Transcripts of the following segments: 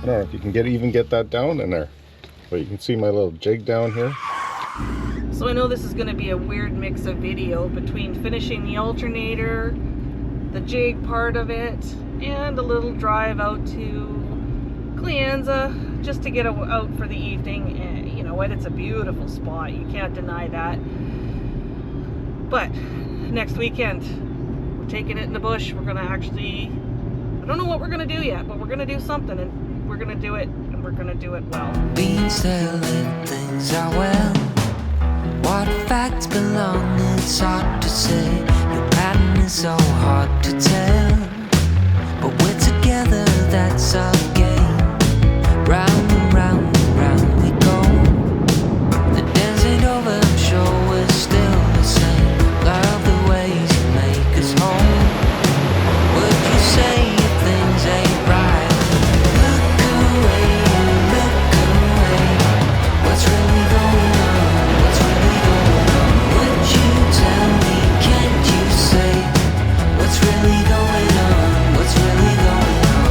I don't know if you can even get that down in there, but you can see my little jig down here. So I know this is going to be a weird mix of video between finishing the alternator, the jig part of it, and a little drive out to Kleanza just to get out for the evening. And you know what, it's a beautiful spot, you can't deny that. But next weekend we're taking it in the bush. We're gonna actually, I don't know what we're gonna do yet, but we're gonna do something, and we're gonna do it, and we're gonna do it well. Being still if things are well, what facts belong, it's hard to say. Your pattern is so hard to tell, but we're together, that's our game. Round and round and round we go. The dance ain't over, I'm sure we're still the same. Love the ways you make us home. Would you say if things ain't right? Look away, what's really going on? What's really going on? Would you tell me, can't you say what's really going on? What's really going on?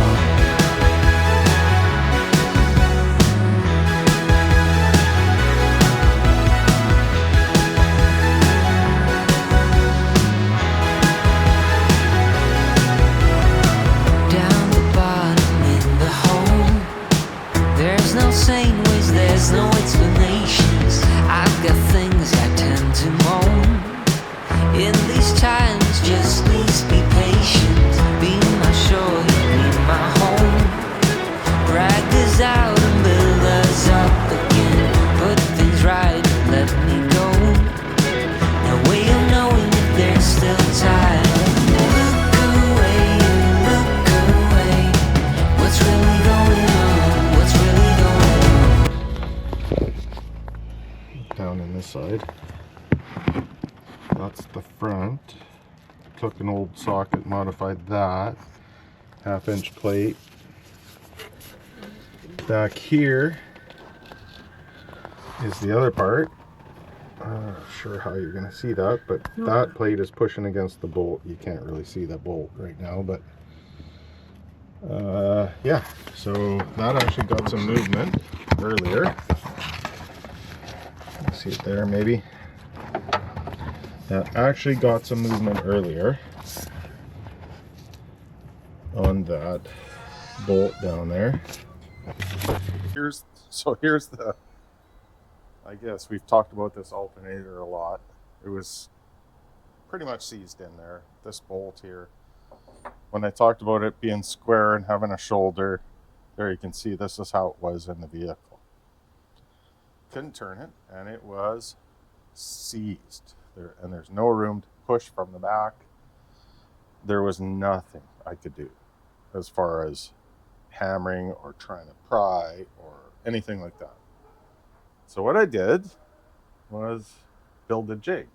Down the bottom in the hole, there's no sane ways, there's no explanations. I've got things I tend to moan. In these times, just please be patient. Be my shore, you be my home. Drag us out and build us up again. Put things right, let me go. No way of knowing if there's still time. Look away, what's really going on? What's really going on? Down in this side. That's the front. Took an old socket, modified that. 1/2-inch plate. Back here is the other part. I'm not sure how you're going to see that, but that plate is pushing against the bolt. You can't really see the bolt right now, but yeah, so that actually got some movement earlier. You see it there maybe? That actually got some movement earlier on that bolt down there. Here's the, I guess we've talked about this alternator a lot. It was pretty much seized in there, this bolt here. When I talked about it being square and having a shoulder, there you can see this is how it was in the vehicle. Couldn't turn it, and it was seized. And there's no room to push from the back. There was nothing I could do as far as hammering or trying to pry or anything like that. So what I did was build a jig.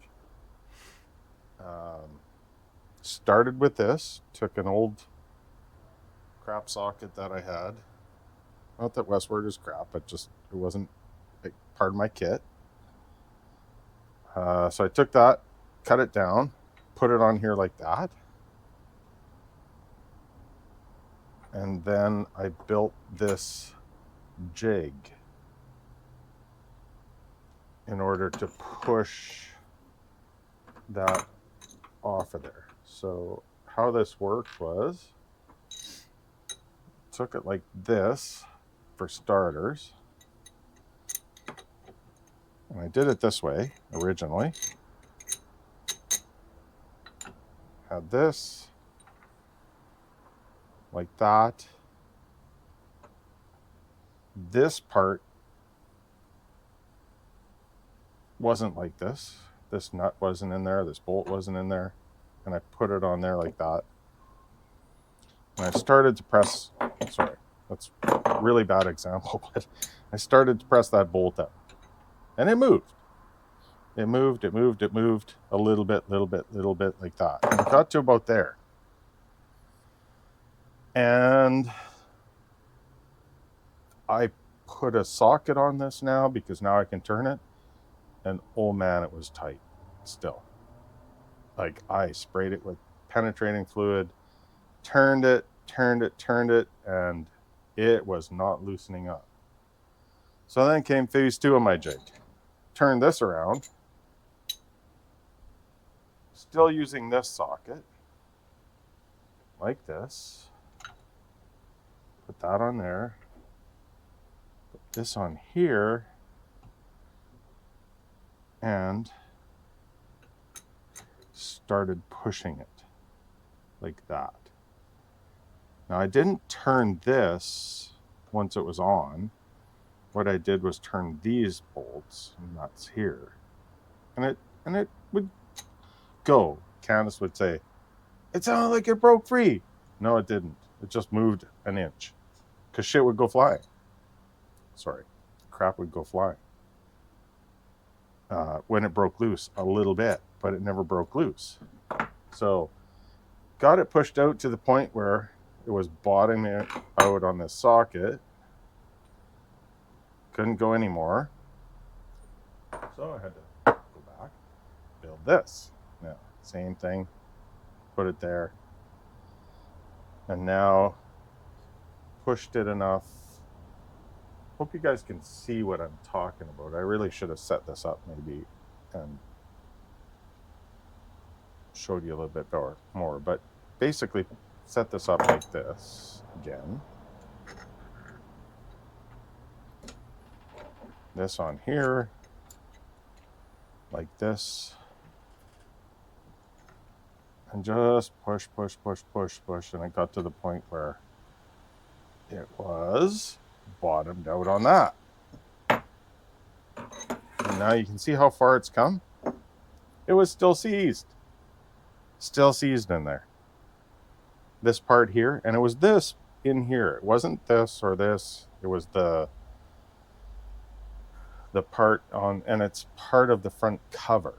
Started with this, took an old crap socket that I had. Not that Westward is crap, but just it wasn't part of my kit. So I took that, cut it down, put it on here like that. And then I built this jig in order to push that off of there. So how this worked was, took it like this for starters. And I did it this way originally. Had this like that. This part wasn't like this. This nut wasn't in there. This bolt wasn't in there. And I put it on there like that. And I started to press, sorry, that's a really bad example, but I started to press that bolt up. And it moved. It moved a little bit like that. And it got to about there. And I put a socket on this now because now I can turn it. And oh man, it was tight still. Like I sprayed it with penetrating fluid, turned it, and It was not loosening up. So then came phase 2 of my jig. Turned this around. Still using this socket. Like this. Put that on there. Put this on here. And started pushing it like that. Now I didn't turn this once it was on. What I did was turn these bolts and nuts here. And it would go. Candace would say, "It sounded like it broke free." No, it didn't. It just moved an inch. Because shit would go flying. Sorry. Crap would go flying. When it broke loose a little bit, but it never broke loose. So got it pushed out to the point where it was bottoming out on this socket. Couldn't go anymore. So I had to go back, build this. Now, same thing, put it there. And now pushed it enough. Hope you guys can see what I'm talking about. I really should have set this up maybe and showed you a little bit more. But basically set this up like this again. This on here, like this. And just push, and it got to the point where it was bottomed out on that. And now you can see how far it's come. It was still seized. Still seized in there. This part here, and it was this in here. It wasn't this or this. It was the part on, and it's part of the front cover.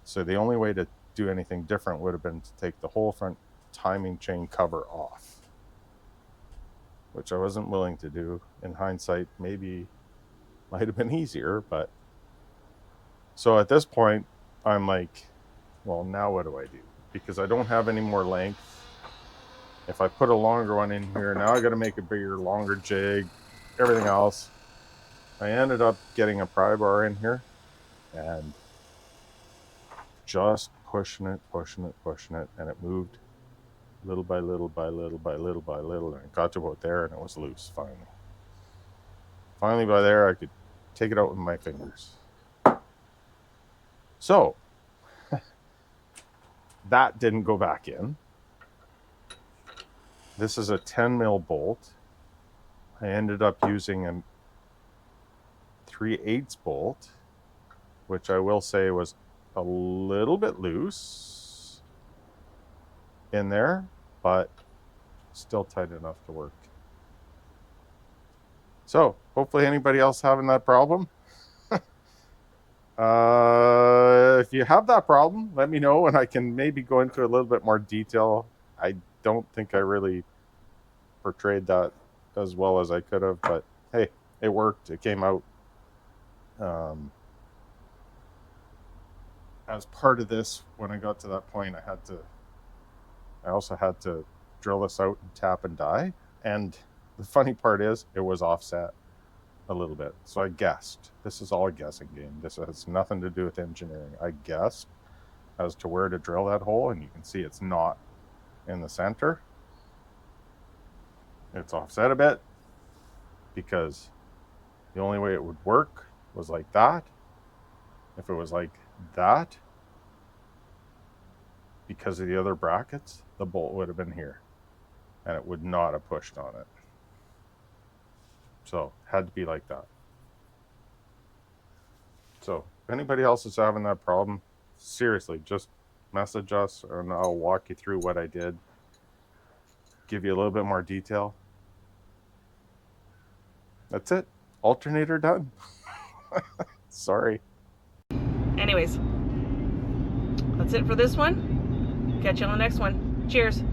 So the only way to do anything different would have been to take the whole front timing chain cover off, which I wasn't willing to do. In hindsight, maybe might have been easier, but so at this point I'm like, well, now what do I do? Because I don't have any more length. If I put a longer one in here, now I got to make a bigger, longer jig, everything else. I ended up getting a pry bar in here and just pushing it, and it moved little by little, and it got to about there, and it was loose finally. Finally by there, I could take it out with my fingers. So that didn't go back in. This is a 10 mil bolt. I ended up using a 3/8 bolt, which I will say was a little bit loose in there, but still tight enough to work. So hopefully anybody else having that problem, if you have that problem, let me know and I can maybe go into a little bit more detail. I don't think I really portrayed that as well as I could have, but hey, it worked. It came out. As part of this, when I got to that point, I also had to drill this out and tap and die. And the funny part is it was offset a little bit. So I guessed. This is all a guessing game. This has nothing to do with engineering. I guessed as to where to drill that hole, and you can see it's not in the center. It's offset a bit because the only way it would work was like that. If it was like that, because of the other brackets, the bolt would have been here and it would not have pushed on it. So had to be like that. So if anybody else is having that problem, seriously, just message us and I'll walk you through what I did, give you a little bit more detail. That's it. Alternator done. Sorry. Anyways, that's it for this one. Catch you on the next one. Cheers.